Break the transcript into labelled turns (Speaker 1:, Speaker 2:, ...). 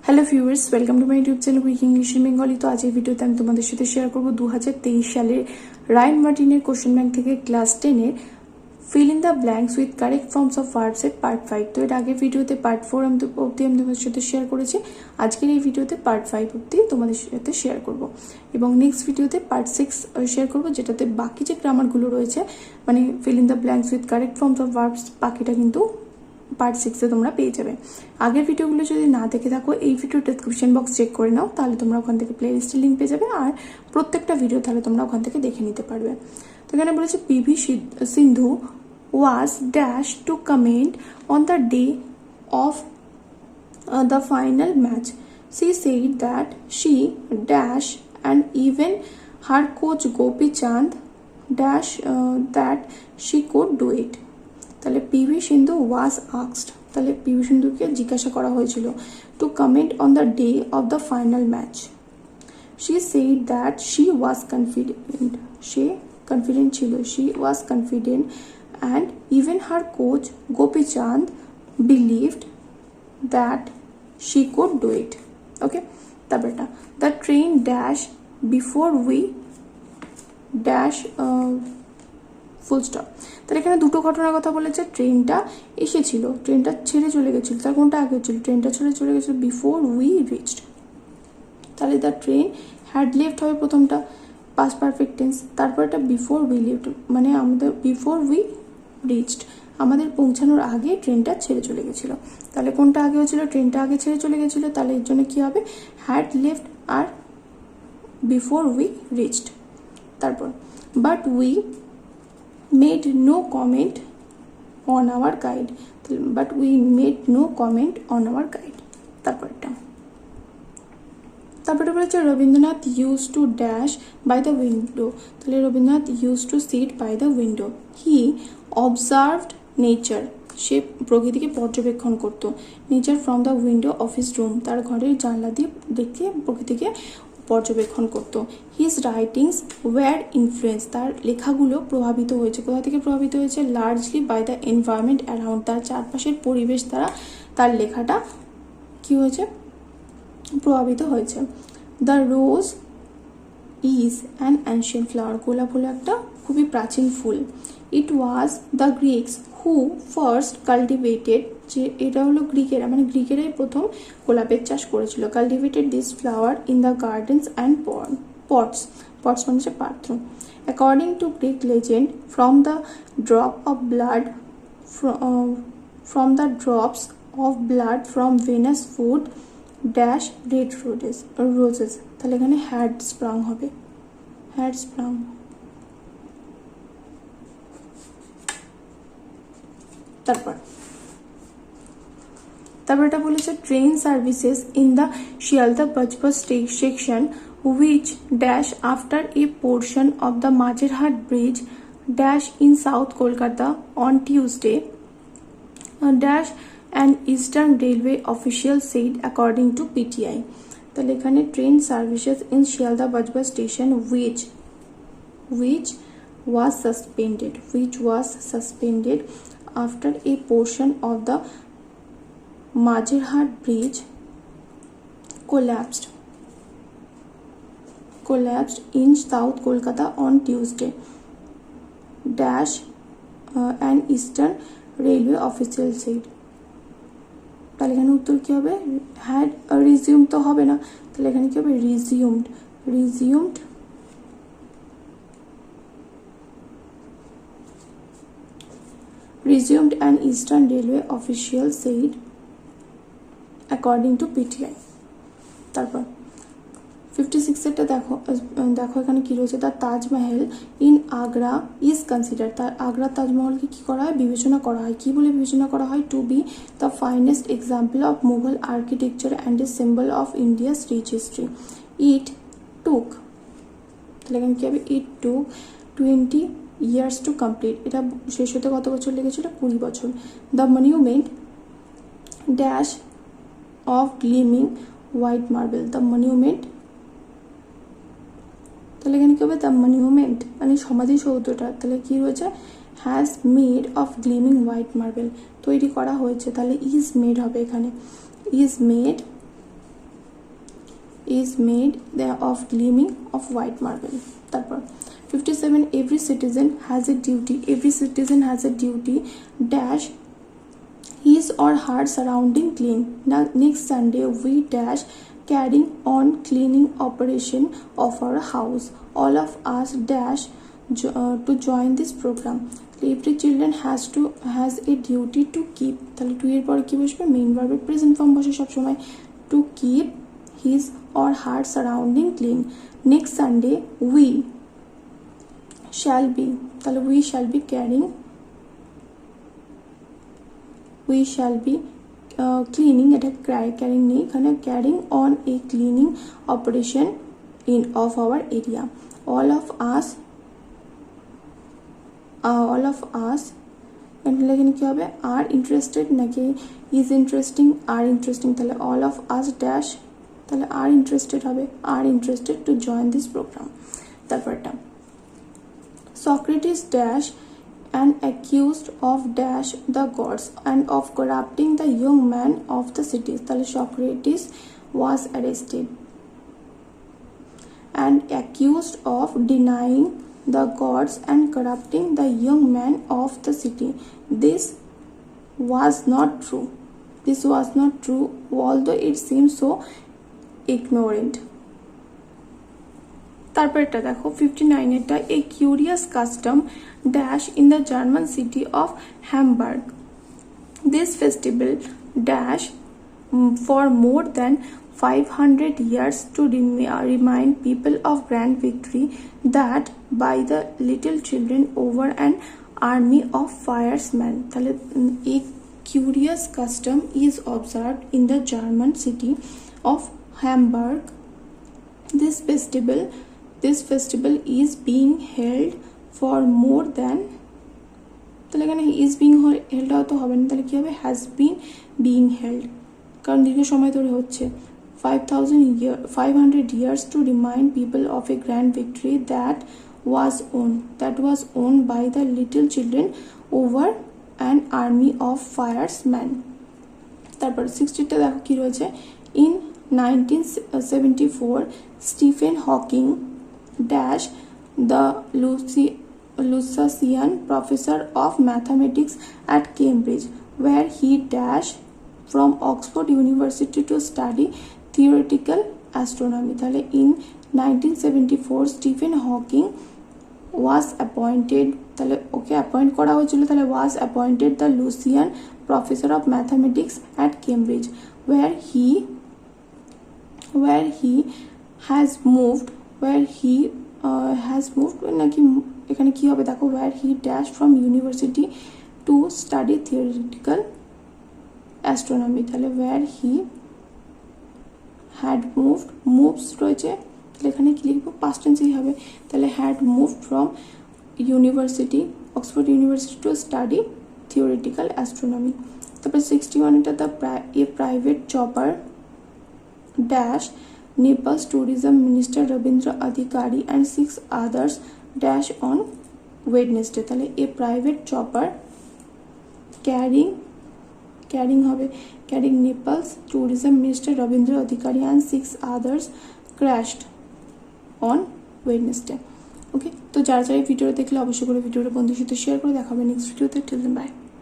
Speaker 1: Hello viewers, welcome to my YouTube channel quick English in Bengali. তো আজ এই ভিডিওতে আমি তোমাদের সাথে শেয়ার করবো 2023 সালের রায়ান মার্টিনের কোশ্চেন ব্যাংক থেকে ক্লাস 10-এর fill in the blanks with correct forms of verbs এর পার্ট 5। তো এর আগের ভিডিওতে পার্ট 4 অবধি আমি তোমাদের সাথে শেয়ার করেছি। আজকের এই ভিডিওতে পার্ট 5 অবধি তোমাদের সাথে শেয়ার করব এবং নেক্সট ভিডিওতে পার্ট 6 শেয়ার করব, যেটাতে বাকি যে গ্রামারগুলো রয়েছে, মানে feel in the blanks with correct forms of verbs, বাকিটা কিন্তু পার্ট 6-এ তোমরা পেয়ে যাবে। আগের ভিডিওগুলো যদি না দেখে থাকো, এই ভিডিও ডেসক্রিপশন বক্স চেক করে নাও, তাহলে তোমরা ওখান থেকে প্লে লিস্টের লিঙ্ক পেয়ে যাবে। আর প্রত্যেকটা ভিডিও তাহলে তোমরা ওখান থেকে দেখে নিতে পারবে। তো এখানে বলেছে PV Sindhu was dash two comment on the day of the final match. She said that she dash and even her coach Gopi Chand dash that she could do it. তাহলে পিভি সিন্ধু ওয়াজ আস্কড, তাহলে পিভি সিন্ধুকে জিজ্ঞাসা করা হয়েছিল to comment on the day of the final match. She said that she was confident, সে confident ছিল, she was confident and even her coach Gopi Chand believed that she could do it. Okay, তারপরটা the train dash before we dash full stop. তাহলে এখানে দুটো ঘটনার কথা বলেছে। ট্রেনটা এসেছিল, ট্রেনটা ছেড়ে চলে গেছিল, তার কোনটা আগে ছিল? ট্রেনটা ছেড়ে চলে গেছিল বিফোর উই রিচড। তাহলে দ্য ট্রেন হ্যাড লেফট হবে প্রথমটা, পাস্ট পারফেক্ট টেন্স। তারপরটা বিফোর উই লেফট, মানে আমাদের বিফোর উই রিচড, আমাদের পৌঁছানোর আগে ট্রেনটা ছেড়ে চলে গেছিল। তাহলে কোনটা আগে হয়েছিল? ট্রেনটা আগে ছেড়ে চলে গেছিলো, তাহলে এর জন্য কি হবে? হ্যাড লেফট আর বিফোর উই রিচড। তারপর but we made no comment on our guide, but we made no comment on our guide. তারপরে বলেছে Rabindranath use to dash by the window, তাহলে Rabindranath use to sit by the window. He observed nature, সে প্রকৃতিকে পর্যবেক্ষণ করত। Nature from the window of his room, তার ঘরের জানলা দিয়ে দেখে প্রকৃতিকে পর্যবেক্ষণ করত। হিজ রাইটিংস ওয়্যার ইনফ্লুয়েন্স, তার লেখাগুলো প্রভাবিত হয়েছে। কোথা থেকে প্রভাবিত হয়েছে? Largely by the environment around, তার চারপাশের পরিবেশ দ্বারা তার লেখাটা কি হয়েছে? প্রভাবিত হয়েছে। The rose is an ancient flower, গোলাপ হলো একটা খুবই প্রাচীন ফুল। It was the Greeks who first cultivated, যে এটা হলো গ্রিকেরা, মানে গ্রিকেরাই প্রথম গোলাপের চাষ করেছিল। Cultivated this flower in the gardens and pots, pots মানে হচ্ছে পাত্র। According to Greek legend from the drop of blood from the drops of blood from Venus food dash red roses, তাহলে এখানে হ্যাড স্প্রাং হবে, হ্যাড স্প্রাং। তারপর এটা বলেছে train services in the Sealdah Budge Budge section which dash after a portion of the Majorhat bridge dash in South Kolkata on Tuesday dash an Eastern Railway official said according to PTI. তাহলে এখানে train services in Sealdah Budge Budge station which was suspended after a portion of the Majorhat bridge collapsed in South Kolkata on Tuesday dash an Eastern Railway official said. তাহলে এখানে উত্তর কি হবে? Had resume তো হবে না, তাহলে এখানে কি হবে? resumed an Eastern Railway official said according to PTI. তারপর 56-এরটা দেখো এখানে কি রয়েছে? The Taj Mahal in Agra is consider, তার আগ্রার তাজমহলকে কি করা হয়? বিবেচনা করা হয়। কি বলে বিবেচনা করা হয়? To be the finest example of Mughal architecture and a symbol of India's rich history. It took, তাহলে এখানে কি হবে? ইট টুক 20 years to complete, এটা শেষ হতে কত বছর লেগেছিল? 20 বছর। The monument dash of gleaming white marble, the monument, তাহলে এখানে কি হবে? দ্য মনিউমেন্ট মানে সমাধিসৌধটা, তাহলে কি রয়েছে? Has made of gleaming white marble, তৈরি করা হয়েছে, তাহলে ইজ মেড হবে এখানে। Is made is made of gleaming of white marble. তারপর 57 every citizen has a duty dash his or her surrounding clean. Now next Sunday we dash carrying on cleaning operation of our house. All of us dash to join this program. Every children has a duty to keep. তাহলে two এর পরে কি বসবে? Main ভার্বের present form বসে সব সময়। to keep his or her surrounding clean. Next Sunday we shall be, তাহলে we shall be carrying, cleaning, এটা carrying নেই এখানে, carrying on a cleaning operation of our area. all of us এখানে কি হবে? are interested নাকি is interesting? are interesting, তাহলে all of us dash, তাহলে are interested হবে, are interested to join this program. তারপরটা Socrates dash and accused of dash the gods and of corrupting the young man of the cities. তাহলে Socrates was arrested and accused of denying the gods and corrupting the young man of the city. This was not true, although it seems so ignorant. তারপর এটা দেখো 59 এটা a curious custom dash in the German city of Hamburg. This festival dash for more than 500 years to remind people of grand victory that by the little children over an army of firemen. তাহলে a curious custom is observed in the German city of Hamburg. This festival is being held for more than, তাহলে এখানে is being held হয়তো হবে না, তাহলে কি হবে? has been being held, কারণ দীর্ঘ সময় ধরে হচ্ছে। 500 years to remind people of a grand victory that was won by the little children over an army of firemen. তারপর 60টা দেখো কি রয়েছে। in 1974 Stephen Hawking dash the Lusacian professor of mathematics at Cambridge, where he dash from Oxford University to study theoretical astronomy. তাহলে in 1974 Stephen Hawking was appointed, তাহলে ওকে appoint করা হয়েছিল, তাহলে was appointed the Lucian professor of mathematics at Cambridge, where he has moved নাকি এখানে কি হবে দেখো, where he dashed from university to study theoretical astronomy. তাহলে where he had moves রয়েছে, তাহলে এখানে কি লিখবো? past tense হবে, তাহলে had moved from Oxford University to study theoretical astronomy. তারপর 61 এটা a private chopper dash Nepal's tourism minister Rabindra Adhikari and 6 others dash on Wednesday. তাহলে a private chopper carrying Nepal's tourism minister Rabindra Adhikari and 6 others crashed on Wednesday. ওকে, তো যারা এই ভিডিওটা দেখলে অবশ্যই করে ভিডিওটা বন্ধুদের সাথে শেয়ার করে দেখাবে নেক্সট ভিডিওতে। Till then by.